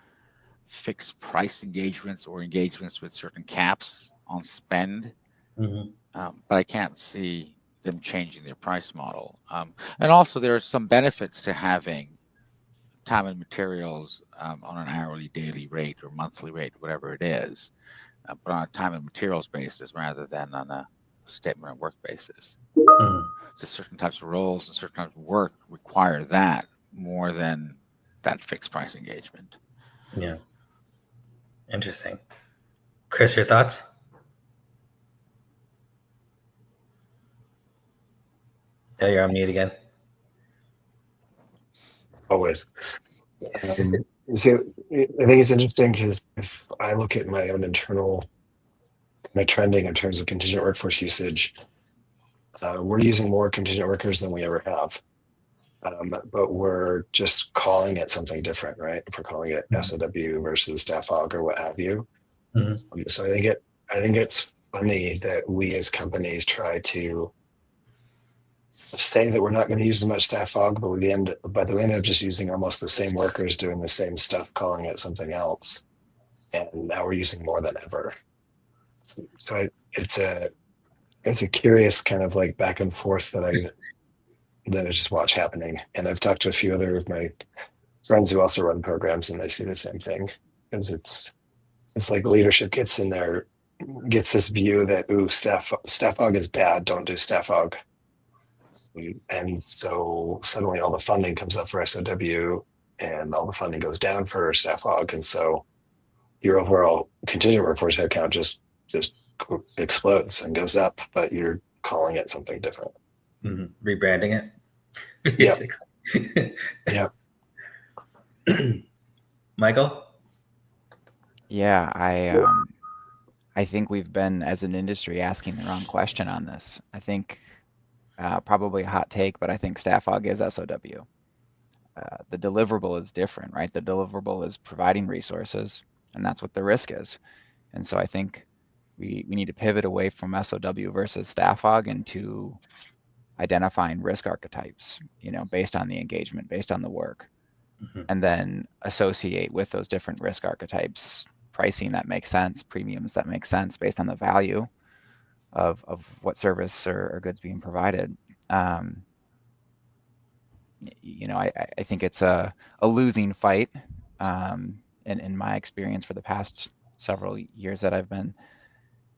fixed price engagements or engagements with certain caps on spend. But I can't see them changing their price model. And also there are some benefits to having time and materials on an hourly, daily rate or monthly rate, whatever it is, but on a time and materials basis rather than on a statement of work basis. So certain types of roles and certain types of work require that more than that fixed price engagement. Yeah. Interesting. Chris, your thoughts? Yeah, you're on mute again. Always. So I think it's interesting because if I look at my own internal kind of trending in terms of contingent workforce usage, we're using more contingent workers than we ever have. But we're just calling it something different, right? If we're calling it SOW versus staff aug or what have you. So I think it's funny that we as companies try to say that we're not going to use as much staff aug, but we end up just using almost the same workers doing the same stuff, calling it something else, and now we're using more than ever. So it's a curious kind of like back and forth that I just watch happening. And I've talked to a few other of my friends who also run programs, and they see the same thing, because it's like leadership gets this view that staff aug is bad, don't do staff aug. And so suddenly all the funding comes up for SOW and all the funding goes down for staff aug. And so your overall contingent workforce headcount just explodes and goes up, but you're calling it something different. Rebranding it, basically. Yep. Michael? Yeah, I think we've been, as an industry, asking the wrong question on this. I think probably a hot take, but I think staff aug is SOW. The deliverable is different, right? The deliverable is providing resources, and that's what the risk is. And so I think we need to pivot away from SOW versus staff aug into identifying risk archetypes, based on the engagement, based on the work, and then associate with those different risk archetypes pricing that makes sense, premiums that make sense based on the value of what service or goods being provided. I think it's a losing fight in my experience for the past several years that I've been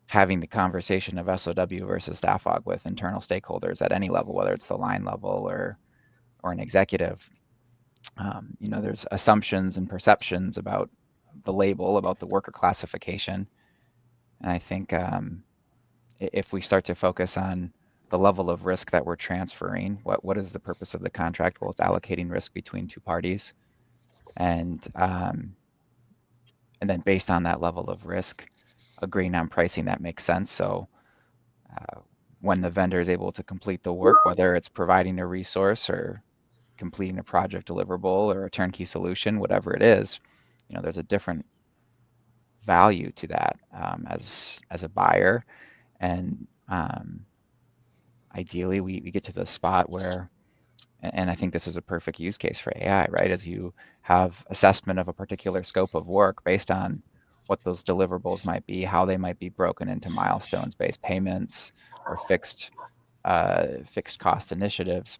having the conversation of SOW versus staff aug with internal stakeholders at any level, whether it's the line level or an executive. There's assumptions and perceptions about the label, about the worker classification. And I think if we start to focus on the level of risk that we're transferring, what is the purpose of the contract? Well, it's allocating risk between two parties. And then based on that level of risk, agreeing on pricing that makes sense. So when the vendor is able to complete the work, whether it's providing a resource or completing a project deliverable or a turnkey solution, whatever it is, there's a different value to that as a buyer. And ideally we get to the spot where, and I think this is a perfect use case for AI, right? As you have assessment of a particular scope of work based on what those deliverables might be, how they might be broken into milestones-based payments, fixed cost initiatives,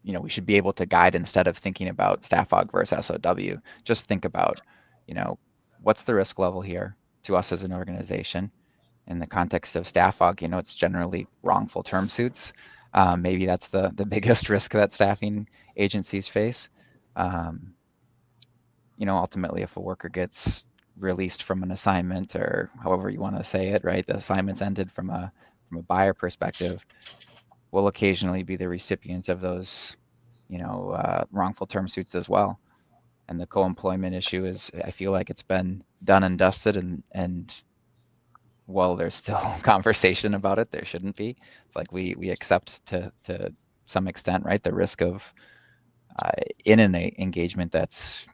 you know, we should be able to guide, instead of thinking about staff aug versus SOW, just think about, you know, what's the risk level here to us as an organization. In the context of staff aug, you know, it's generally wrongful term suits. Maybe that's the biggest risk that staffing agencies face. You know, ultimately, if a worker gets released from an assignment, or however you want to say it, right, the assignment's ended from a buyer perspective, we'll occasionally be the recipient of those, you know, wrongful term suits as well. And the co-employment issue is, I feel like it's been done and dusted, and while there's still conversation about it, there shouldn't be. It's like we accept to some extent, right, the risk of in an engagement that's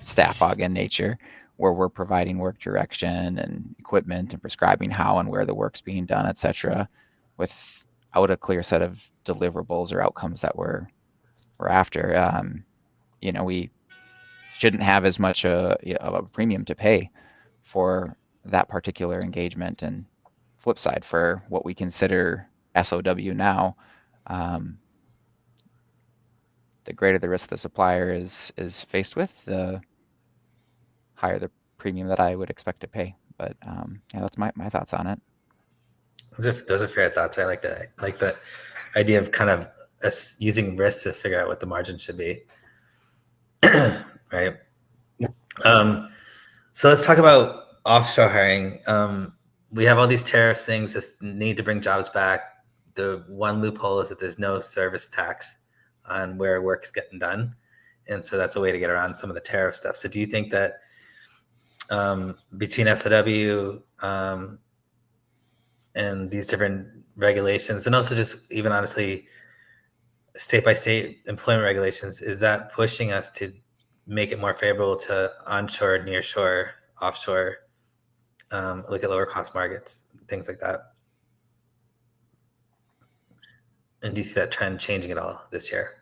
staff aug in nature, where we're providing work direction and equipment and prescribing how and where the work's being done, et cetera, without a clear set of deliverables or outcomes that we're after. You know, we shouldn't have as much of a premium to pay for that particular engagement. And flip side, for what we consider SOW now, the greater the risk the supplier is faced with, the higher the premium that I would expect to pay. But yeah, that's my thoughts on it. Those are fair thoughts. I like that. Like the idea of kind of us using risks to figure out what the margin should be. Right. So let's talk about offshore hiring. We have all these tariffs things, this need to bring jobs back. The one loophole is that there's no service tax on where work is getting done. And so that's a way to get around some of the tariff stuff. So do you think that between SOW and these different regulations, and also just even honestly state by state employment regulations, is that pushing us to make it more favorable to onshore, nearshore, offshore, look at lower cost markets, things like that? And do you see that trend changing at all this year?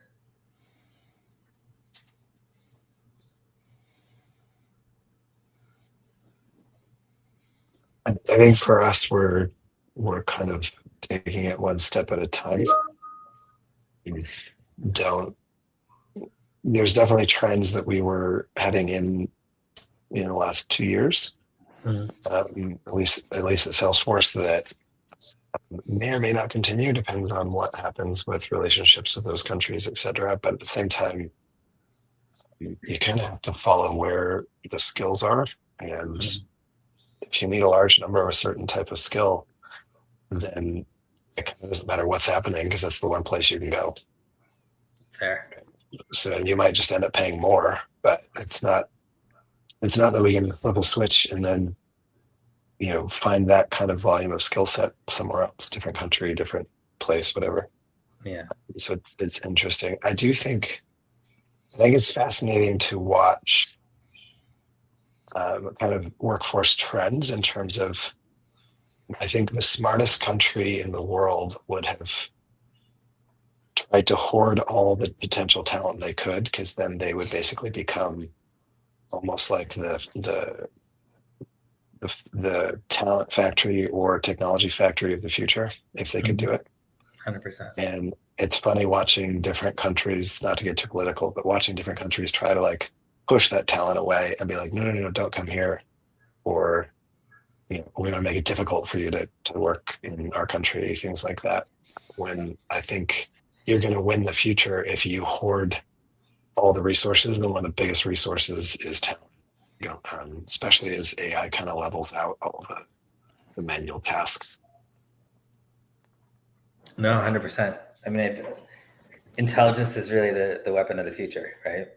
I think for us, we're kind of taking it one step at a time. There's definitely trends that we were heading in the last 2 years, at least at Salesforce, that may or may not continue, depending on what happens with relationships with those countries, et cetera. But at the same time, you kind of have to follow where the skills are. And if you need a large number of a certain type of skill, then it kind of doesn't matter what's happening, because that's the one place you can go. Fair. So you might just end up paying more, but it's not that we can flip a switch and then find that kind of volume of skill set somewhere else, different country, different place, whatever. Yeah. So it's interesting. I think it's fascinating to watch kind of workforce trends in terms of, I think the smartest country in the world would have tried to hoard all the potential talent they could, because then they would basically become almost like the talent factory or technology factory of the future, if they could do it. 100%. And it's funny watching different countries, not to get too political, but watching different countries try to like push that talent away and be like, no, don't come here. Or, we're going to make it difficult for you to work in our country, things like that. When I think you're going to win the future if you hoard all the resources, and one of the biggest resources is talent. Especially as AI kind of levels out all the manual tasks. No, 100%. I mean, intelligence is really the weapon of the future, right?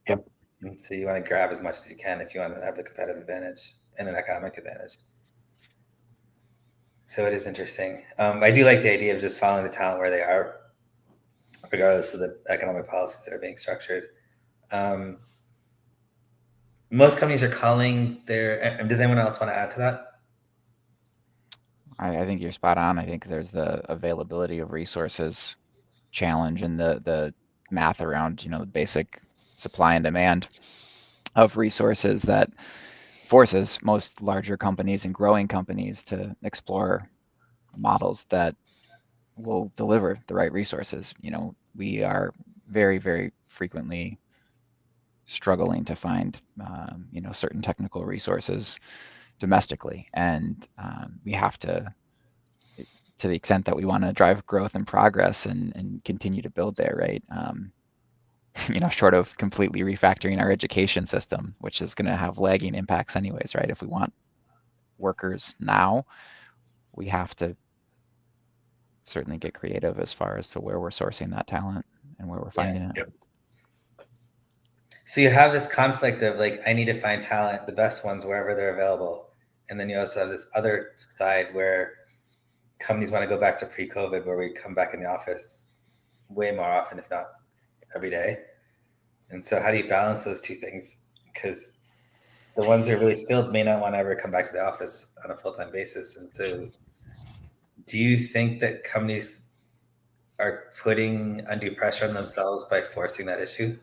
Yep. And so you want to grab as much as you can if you want to have a competitive advantage and an economic advantage. So it is interesting. I do like the idea of just following the talent where they are, regardless of the economic policies that are being structured. Most companies are calling does anyone else want to add to that? I think you're spot on. I think there's the availability of resources challenge and the math around, the basic supply and demand of resources that forces most larger companies and growing companies to explore models that will deliver the right resources. We are very, very frequently struggling to find, certain technical resources domestically, and we have to the extent that we want to drive growth and progress and continue to build there, right? Short of completely refactoring our education system, which is going to have lagging impacts anyways, right? If we want workers now, we have to certainly get creative as far as to where we're sourcing that talent and where we're finding it. Yep. So you have this conflict of like, I need to find talent, the best ones wherever they're available. And then you also have this other side where companies want to go back to pre-COVID, where we come back in the office way more often, if not every day. And so how do you balance those two things? Because the ones who are really skilled may not want to ever come back to the office on a full-time basis. And so do you think that companies are putting undue pressure on themselves by forcing that issue?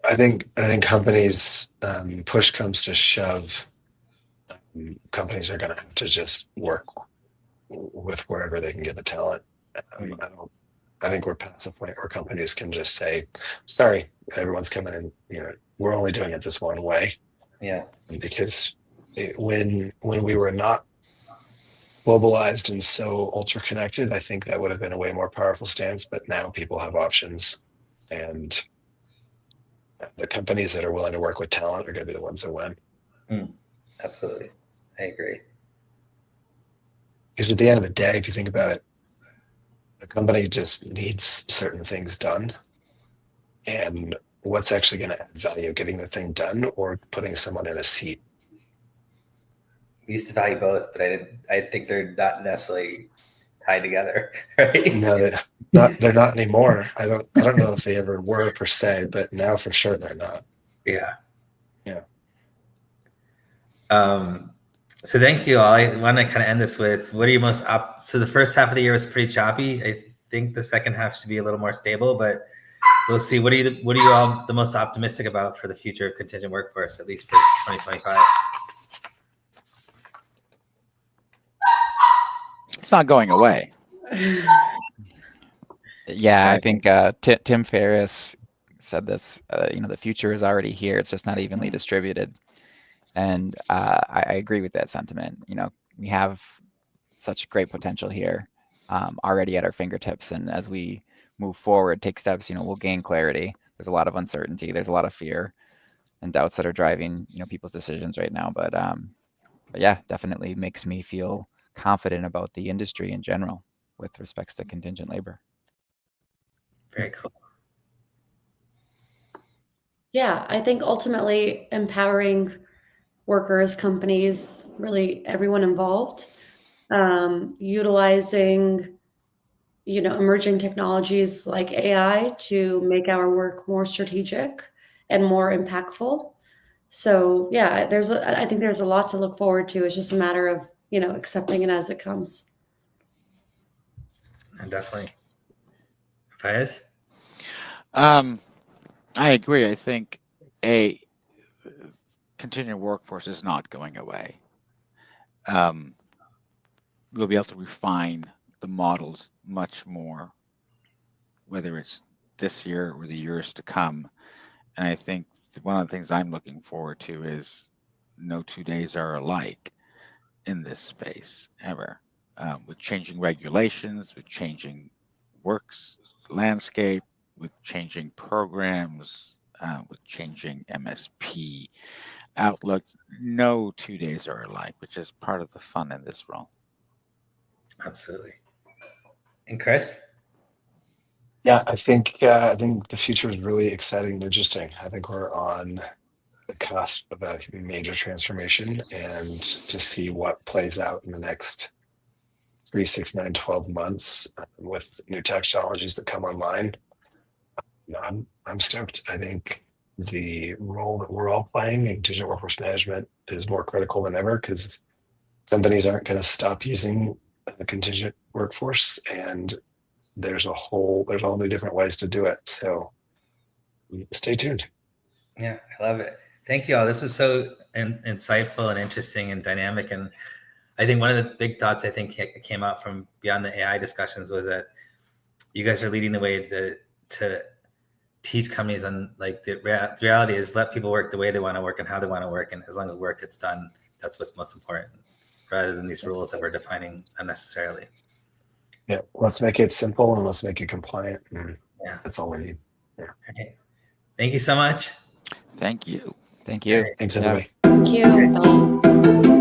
I think companies, push comes to shove, companies are going to have to just work with wherever they can get the talent. I think we're past the point where companies can just say, sorry, everyone's coming in, we're only doing it this one way. Yeah. Because when we were not globalized and so ultra connected, I think that would have been a way more powerful stance, but now people have options, and the companies that are willing to work with talent are going to be the ones that win. Absolutely. I agree. Because at the end of the day, if you think about it, the company just needs certain things done. And what's actually going to add value, getting the thing done or putting someone in a seat? We used to value both, but I think they're not necessarily tied together, right? No, they're not anymore. I don't know if they ever were per se, but now for sure they're not. Yeah. Yeah. So thank you all. I want to kind of end this with, what are you most so the first half of the year was pretty choppy. I think the second half should be a little more stable, but we'll see. What are you all the most optimistic about for the future of contingent workforce, at least for 2025? It's not going away. Yeah, I Right. think Tim Ferriss said this. The future is already here. It's just not evenly distributed, and I agree with that sentiment. We have such great potential here already at our fingertips, and as we move forward, take steps, we'll gain clarity. There's a lot of uncertainty. There's a lot of fear and doubts that are driving people's decisions right now. But yeah, definitely makes me feel confident about the industry in general with respects to contingent labor. Very cool. Yeah, I think ultimately empowering workers, companies, really everyone involved, utilizing emerging technologies like AI to make our work more strategic and more impactful. So yeah, I think there's a lot to look forward to. It's just a matter of accepting it as it comes. And definitely. Fayez? I agree. I think a contingent workforce is not going away. We'll be able to refine the models much more, whether it's this year or the years to come. And I think one of the things I'm looking forward to is no 2 days are alike in this space ever. With changing regulations, with changing works landscape, with changing programs, with changing MSP outlook, no 2 days are alike, which is part of the fun in this role. Absolutely. And Chris? Yeah, I think the future is really exciting and interesting. I think we're on the cusp of a major transformation, and to see what plays out in the next 3, 6, 9, 12 months with new technologies that come online. I'm stoked. I think the role that we're all playing in contingent workforce management is more critical than ever, because companies aren't going to stop using a contingent workforce, and there's all new different ways to do it. So stay tuned. Yeah, I love it. Thank you all. This is so insightful and interesting and dynamic. And I think one of the big thoughts I think came out from beyond the AI discussions was that you guys are leading the way to teach companies on like the reality is let people work the way they want to work and how they want to work. And as long as work gets done, that's what's most important rather than these rules that we're defining unnecessarily. Yeah, let's make it simple and let's make it compliant. Yeah, that's all we need. Yeah. Okay. Thank you so much. Thank you. Thank you. Thanks, Yeah. everybody. Thank you.